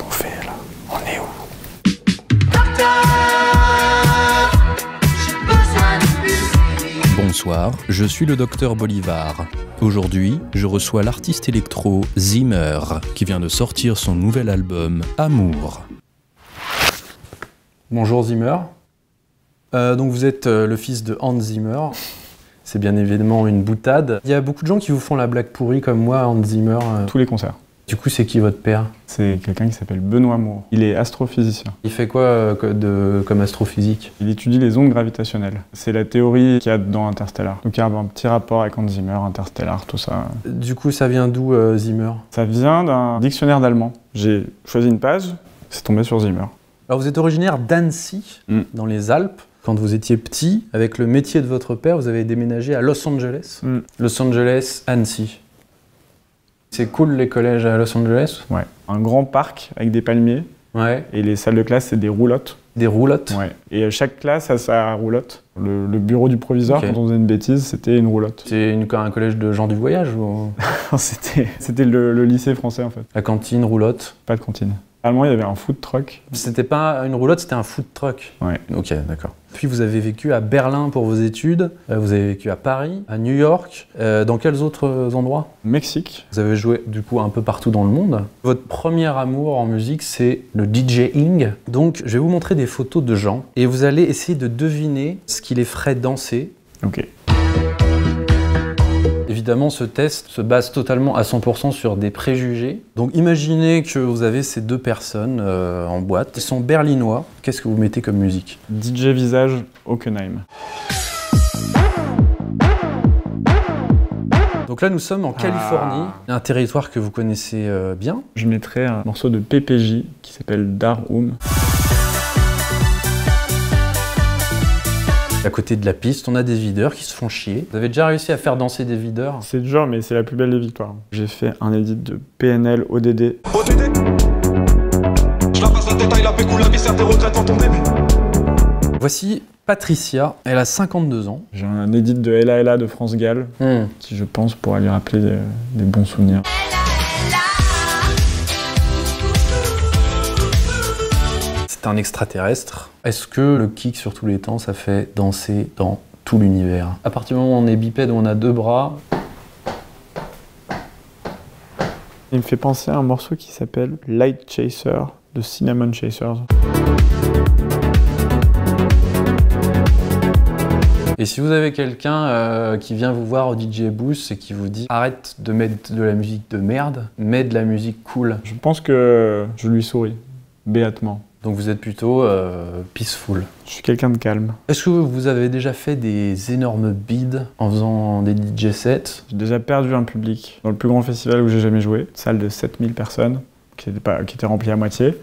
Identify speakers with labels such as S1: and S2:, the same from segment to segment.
S1: qu'on fait là? On est où?
S2: Bonsoir, je suis le docteur Bolivar. Aujourd'hui, je reçois l'artiste électro Zimmer, qui vient de sortir son nouvel album Amour.
S3: Bonjour Zimmer. Donc vous êtes le fils de Hans Zimmer. C'est bien évidemment une boutade. Il y a beaucoup de gens qui vous font la blague pourrie comme moi, Hans Zimmer.
S1: Tous les concerts.
S3: Du coup, c'est qui votre père?
S1: C'est quelqu'un qui s'appelle Benoît Moore. Il est astrophysicien.
S3: Il fait quoi comme astrophysique?
S1: Il étudie les ondes gravitationnelles. C'est la théorie qu'il y a dans Interstellar. Donc il y a un petit rapport avec Hans Zimmer, Interstellar, tout ça.
S3: Du coup, ça vient d'où Zimmer?
S1: Ça vient d'un dictionnaire d'allemand. J'ai choisi une page, c'est tombé sur Zimmer.
S3: Alors vous êtes originaire d'Annecy, dans les Alpes. Quand vous étiez petit, avec le métier de votre père, vous avez déménagé à Los Angeles. Los Angeles, Annecy. C'est cool les collèges à Los Angeles?
S1: Ouais. Un grand parc avec des palmiers.
S3: Ouais.
S1: Et les salles de classe, c'est des roulottes.
S3: Des roulottes?
S1: Ouais. Et chaque classe a sa roulotte. Le bureau du proviseur, quand on faisait une bêtise, c'était une roulotte.
S3: C'est un collège de gens du voyage ou...
S1: C'était le lycée français en fait.
S3: La cantine, roulotte?
S1: Pas de cantine. Allemand, il y avait un food truck.
S3: C'était pas une roulotte, c'était un food truck.
S1: Ouais.
S3: Ok, d'accord. Puis vous avez vécu à Berlin pour vos études, vous avez vécu à Paris, à New York, dans quels autres endroits?
S1: Mexique.
S3: Vous avez joué du coup un peu partout dans le monde. Votre premier amour en musique, c'est le DJing. Donc je vais vous montrer des photos de gens et vous allez essayer de deviner ce qui les ferait danser.
S1: Ok.
S3: Évidemment, ce test se base totalement à 100% sur des préjugés. Donc imaginez que vous avez ces deux personnes en boîte. Ils sont berlinois. Qu'est-ce que vous mettez comme musique?
S1: DJ Visage, Hockenheim.
S3: Donc là, nous sommes en Californie, un territoire que vous connaissez bien.
S1: Je mettrais un morceau de PPJ qui s'appelle Darhoum.
S3: À côté de la piste, on a des videurs qui se font chier. Vous avez déjà réussi à faire danser des videurs?
S1: C'est dur, mais c'est la plus belle des victoires. J'ai fait un edit de PNL ODD.
S3: Voici Patricia, elle a 52 ans.
S1: J'ai un edit de Ella Ella de France Gall, qui je pense pourra lui rappeler des bons souvenirs.
S3: C'est un extraterrestre. Est-ce que le kick sur tous les temps, ça fait danser dans tout l'univers? À partir du moment où on est bipède, où on a deux bras...
S1: Il me fait penser à un morceau qui s'appelle Light Chaser de Cinnamon Chasers.
S3: Et si vous avez quelqu'un qui vient vous voir au DJ Booth et qui vous dit « Arrête de mettre de la musique de merde, mets de la musique cool ».
S1: Je pense que je lui souris, béatement.
S3: Donc vous êtes plutôt peaceful.
S1: Je suis quelqu'un de calme.
S3: Est-ce que vous avez déjà fait des énormes bides en faisant des DJ sets?
S1: J'ai déjà perdu un public dans le plus grand festival où j'ai jamais joué, une salle de 7000 personnes, qui était remplie à moitié,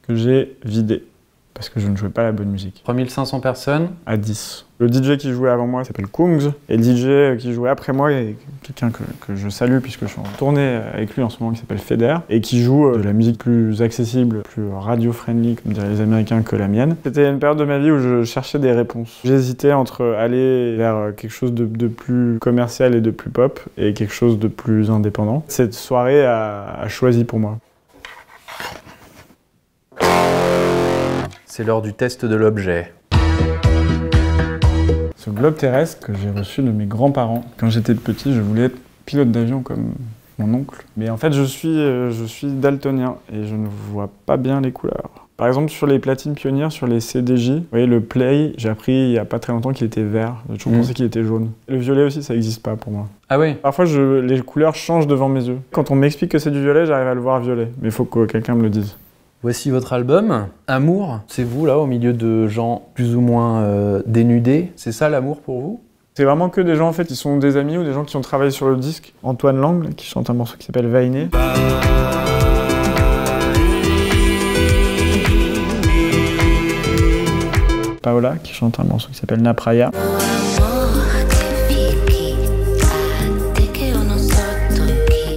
S1: que j'ai vidé, parce que je ne jouais pas la bonne musique.
S3: 3500 personnes?
S1: À 10. Le DJ qui jouait avant moi s'appelle Kungs, et le DJ qui jouait après moi est quelqu'un que je salue puisque je suis en tournée avec lui en ce moment qui s'appelle Feder, et qui joue de la musique plus accessible, plus radio-friendly, comme diraient les Américains, que la mienne. C'était une période de ma vie où je cherchais des réponses. J'hésitais entre aller vers quelque chose de plus commercial et de plus pop, et quelque chose de plus indépendant. Cette soirée a choisi pour moi.
S3: C'est l'heure du test de l'objet.
S1: Ce globe terrestre que j'ai reçu de mes grands-parents. Quand j'étais petit, je voulais être pilote d'avion comme mon oncle. Mais en fait, je suis daltonien et je ne vois pas bien les couleurs. Par exemple, sur les platines pionnières, sur les CDJ, vous voyez, le play, j'ai appris il n'y a pas très longtemps qu'il était vert. J'ai toujours pensé qu'il était jaune. Le violet aussi, ça n'existe pas pour moi.
S3: Ah oui?
S1: Parfois, les couleurs changent devant mes yeux. Quand on m'explique que c'est du violet, j'arrive à le voir violet. Mais il faut que quelqu'un me le dise.
S3: Voici votre album, Amour. C'est vous, là, au milieu de gens plus ou moins dénudés. C'est ça, l'amour, pour vous?
S1: C'est vraiment que des gens, en fait, qui sont des amis ou des gens qui ont travaillé sur le disque. Antoine Lang, qui chante un morceau qui s'appelle Vainé. Paola, qui chante un morceau qui s'appelle Napraya.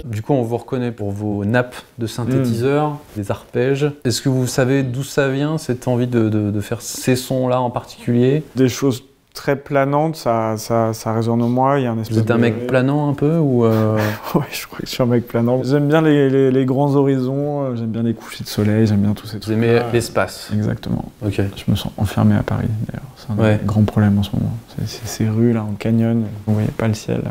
S3: Du coup, on vous reconnaît pour vos nappes de synthétiseurs, les arpèges. Est-ce que vous savez d'où ça vient, cette envie de faire ces sons-là en particulier?
S1: Des choses très planante, ça résonne en moi. Il y a un espèce
S3: Vous êtes un mec planant un peu ou
S1: Ouais, je crois que je suis un mec planant. J'aime bien les grands horizons, j'aime bien les couchers de soleil, j'aime bien tous ces trucs.
S3: Vous aimez l'espace?
S1: Exactement.
S3: Ok.
S1: Je me sens enfermé à Paris d'ailleurs. C'est un grand problème en ce moment. Ces rues là, en canyon, vous voyez pas le ciel.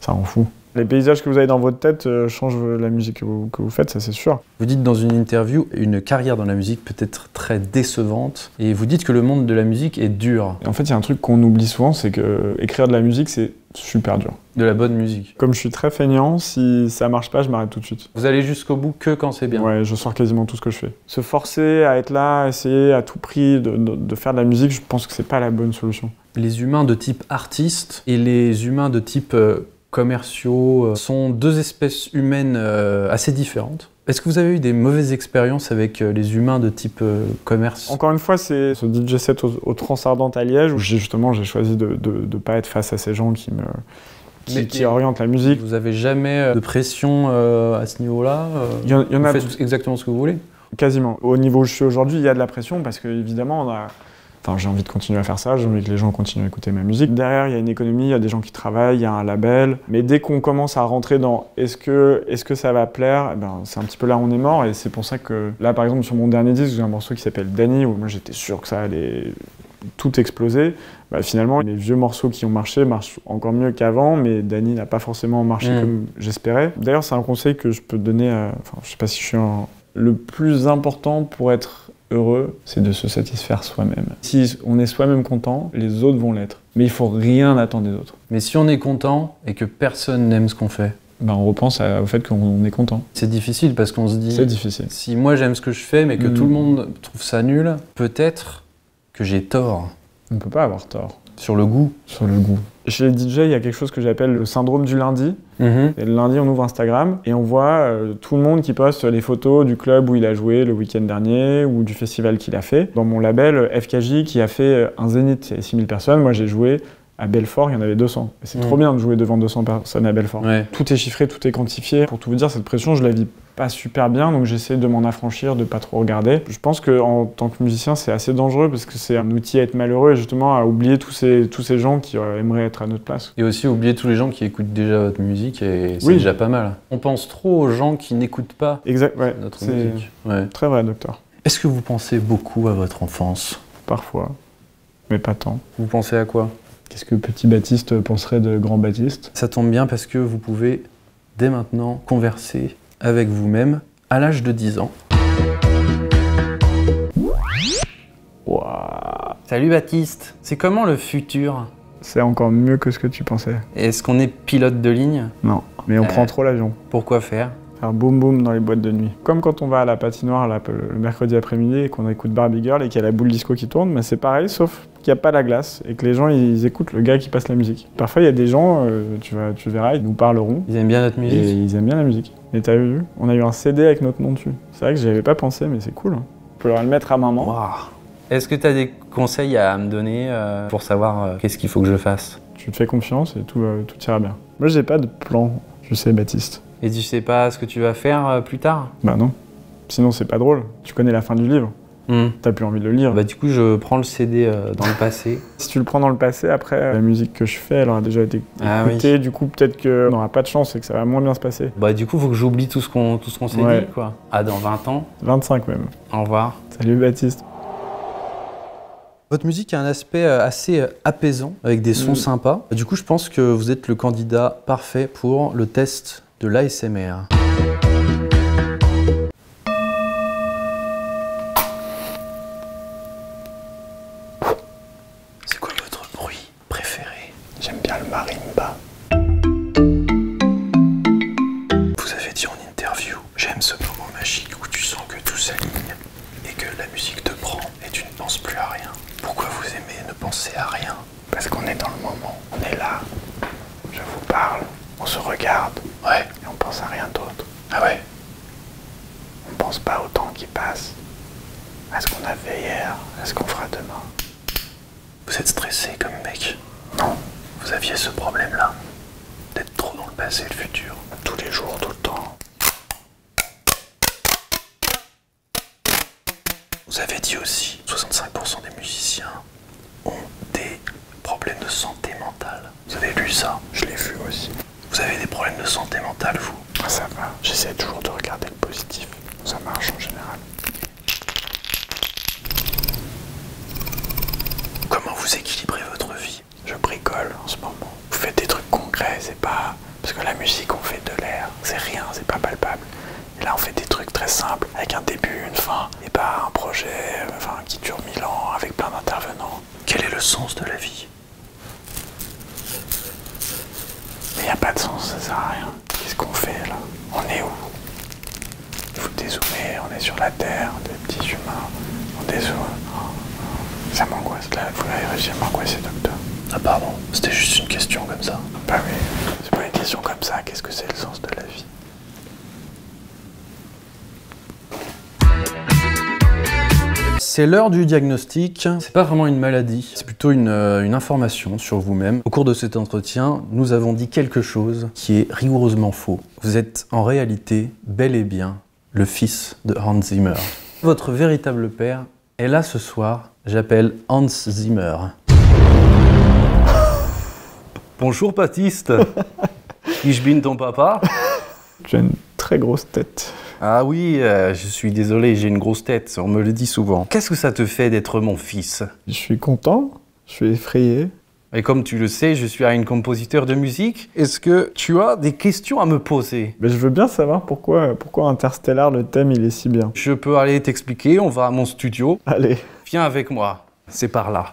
S1: Ça rend fou. Les paysages que vous avez dans votre tête changent la musique que vous faites, ça c'est sûr.
S3: Vous dites dans une interview, une carrière dans la musique peut être très décevante, et vous dites que le monde de la musique est dur.
S1: En fait, il y a un truc qu'on oublie souvent, c'est que écrire de la musique, c'est super dur.
S3: De la bonne musique.
S1: Comme je suis très feignant, si ça marche pas, je m'arrête tout de suite.
S3: Vous allez jusqu'au bout que quand c'est bien.
S1: Ouais, je sors quasiment tout ce que je fais. Se forcer à être là, essayer à tout prix de faire de la musique, je pense que c'est pas la bonne solution.
S3: Les humains de type artiste et les humains de type commerciaux sont deux espèces humaines assez différentes. Est-ce que vous avez eu des mauvaises expériences avec les humains de type commerce?
S1: Encore une fois, c'est ce DJ set au Transardente à Liège où j'ai choisi de pas être face à ces gens qui orientent la musique.
S3: Vous avez jamais de pression à ce niveau-là? Vous faites exactement ce que vous voulez?
S1: Quasiment. Au niveau où je suis aujourd'hui, il y a de la pression parce qu'évidemment, j'ai envie de continuer à faire ça, j'ai envie que les gens continuent à écouter ma musique. Derrière, il y a une économie, il y a des gens qui travaillent, il y a un label. Mais dès qu'on commence à rentrer dans est-ce que ça va plaire, c'est un petit peu là où on est mort. Et c'est pour ça que là, par exemple, sur mon dernier disque, j'ai un morceau qui s'appelle Danny, où moi j'étais sûr que ça allait tout exploser. Finalement, les vieux morceaux qui ont marché marchent encore mieux qu'avant, mais Danny n'a pas forcément marché comme j'espérais. D'ailleurs, c'est un conseil que je peux donner je sais pas si je suis le plus important pour être heureux, c'est de se satisfaire soi-même. Si on est soi-même content, les autres vont l'être. Mais il faut rien attendre des autres.
S3: Mais si on est content et que personne n'aime ce qu'on fait,
S1: on repense au fait qu'on est content.
S3: C'est difficile parce qu'on se dit...
S1: C'est difficile.
S3: Si moi j'aime ce que je fais mais que tout le monde trouve ça nul, peut-être que j'ai tort.
S1: On ne peut pas avoir tort.
S3: Sur le goût.
S1: Sur le goût. Chez les DJ, il y a quelque chose que j'appelle le syndrome du lundi. Et le lundi, on ouvre Instagram et on voit tout le monde qui poste les photos du club où il a joué le week-end dernier ou du festival qu'il a fait. Dans mon label, FKJ, qui a fait un zénith, il y avait 6000 personnes. Moi, j'ai joué à Belfort, il y en avait 200. Et c'est trop bien de jouer devant 200 personnes à Belfort.
S3: Ouais.
S1: Tout est chiffré, tout est quantifié. Pour tout vous dire, cette pression, je la vis pas super bien, donc j'essaie de m'en affranchir, de pas trop regarder. Je pense qu'en tant que musicien, c'est assez dangereux parce que c'est un outil à être malheureux et justement à oublier tous ces gens qui aimeraient être à notre place.
S3: Et aussi oublier tous les gens qui écoutent déjà votre musique et c'est déjà pas mal. On pense trop aux gens qui n'écoutent pas notre musique. Ouais.
S1: Très vrai, docteur.
S3: Est-ce que vous pensez beaucoup à votre enfance?
S1: Parfois, mais pas tant.
S3: Vous pensez à quoi?
S1: Qu'est-ce que petit Baptiste penserait de grand Baptiste?
S3: Ça tombe bien parce que vous pouvez dès maintenant converser avec vous-même à l'âge de 10 ans.
S1: Wow.
S3: Salut Baptiste, c'est comment le futur?
S1: C'est encore mieux que ce que tu pensais.
S3: Est-ce qu'on est pilote de ligne?
S1: Non, mais on prend trop l'avion.
S3: Pourquoi faire?
S1: Faire boum boum dans les boîtes de nuit. Comme quand on va à la patinoire le mercredi après-midi et qu'on écoute Barbie Girl et qu'il y a la boule disco qui tourne, mais c'est pareil sauf qu'il n'y a pas la glace et que les gens ils écoutent le gars qui passe la musique. Parfois il y a des gens, tu verras, ils nous parleront.
S3: Ils aiment bien notre musique?
S1: Et ils aiment bien la musique. Et t'as vu, on a eu un CD avec notre nom dessus. C'est vrai que j'y avais pas pensé mais c'est cool. On peut le mettre à maman.
S3: Wow. Est-ce que tu as des conseils à me donner pour savoir qu'est-ce qu'il faut que je fasse?
S1: Tu te fais confiance et tout ira bien. Moi j'ai pas de plan, je sais Baptiste.
S3: Et tu sais pas ce que tu vas faire plus tard?
S1: Bah non. Sinon c'est pas drôle. Tu connais la fin du livre. T'as plus envie de le lire.
S3: Bah du coup je prends le CD dans le passé.
S1: Si tu le prends dans le passé, après la musique que je fais elle aura déjà été écoutée. Du coup peut-être qu'on n'aura pas de chance et que ça va moins bien se passer.
S3: Bah du coup faut que j'oublie tout ce qu'on s'est dit quoi. Ah dans 20 ans?
S1: 25 même.
S3: Au revoir.
S1: Salut Baptiste.
S3: Votre musique a un aspect assez apaisant, avec des sons sympas. Du coup, je pense que vous êtes le candidat parfait pour le test de l'ASMR. C'est quoi votre bruit préféré?
S1: J'aime bien le marimba.
S3: Vous avez dit en interview, j'aime ce moment magique où tu sens que tout s'aligne et que la musique te prend et tu ne penses plus à rien. Pourquoi vous aimez ne penser à rien?
S1: Parce qu'on est dans le moment, on est là, je vous parle, on se regarde, et on pense à rien d'autre.
S3: Ah ouais?
S1: On pense pas au temps qui passe, à ce qu'on a fait hier, à ce qu'on fera demain.
S3: Vous êtes stressé comme mec?
S1: Non.
S3: Vous aviez ce problème-là, d'être trop dans le passé et le futur?
S1: Tous les jours, tout le temps.
S3: Vous avez dit aussi, 65% des musiciens ont des problèmes de santé mentale. Vous avez lu ça?
S1: Je l'ai vu aussi.
S3: Vous avez des problèmes de santé mentale, vous?
S1: Ah, ça va. J'essaie toujours de regarder le positif. Ça marche en général.
S3: Comment vous équilibrez votre vie?
S1: Je bricole en ce moment. Vous faites des trucs concrets, c'est pas... Parce que la musique, on fait de l'air. C'est rien, c'est pas palpable. Et là, on fait des trucs très simples, avec un début, une fin, et pas un projet qui dure 1000 ans, avec plein d'intervenants.
S3: Quel est le sens de la vie?
S1: Mais y a pas de sens, ça sert à rien. Qu'est-ce qu'on fait, là? On est où? Il faut dézoomer, on est sur la Terre, des petits humains. On dézoome. Ça m'angoisse, là. Vous avez réussi à m'angoisser, docteur.
S3: Ah pardon, c'était juste une question comme ça.
S1: Bah oui, c'est pas une question comme ça. Qu'est-ce que c'est le sens de la vie?
S3: C'est l'heure du diagnostic. C'est pas vraiment une maladie, c'est plutôt une information sur vous-même. Au cours de cet entretien, nous avons dit quelque chose qui est rigoureusement faux. Vous êtes en réalité bel et bien le fils de Hans Zimmer. Votre véritable père est là ce soir. J'appelle Hans Zimmer. Bonjour Baptiste. Ich bin ton papa.
S1: Tu as une très grosse tête.
S3: Ah oui, je suis désolé, j'ai une grosse tête, on me le dit souvent. Qu'est-ce que ça te fait d'être mon fils?
S1: Je suis content, je suis effrayé.
S3: Et comme tu le sais, je suis un compositeur de musique. Est-ce que tu as des questions à me poser?
S1: Mais je veux bien savoir pourquoi Interstellar, le thème, il est si bien.
S3: Je peux aller t'expliquer, on va à mon studio.
S1: Allez.
S3: Viens avec moi, c'est par là.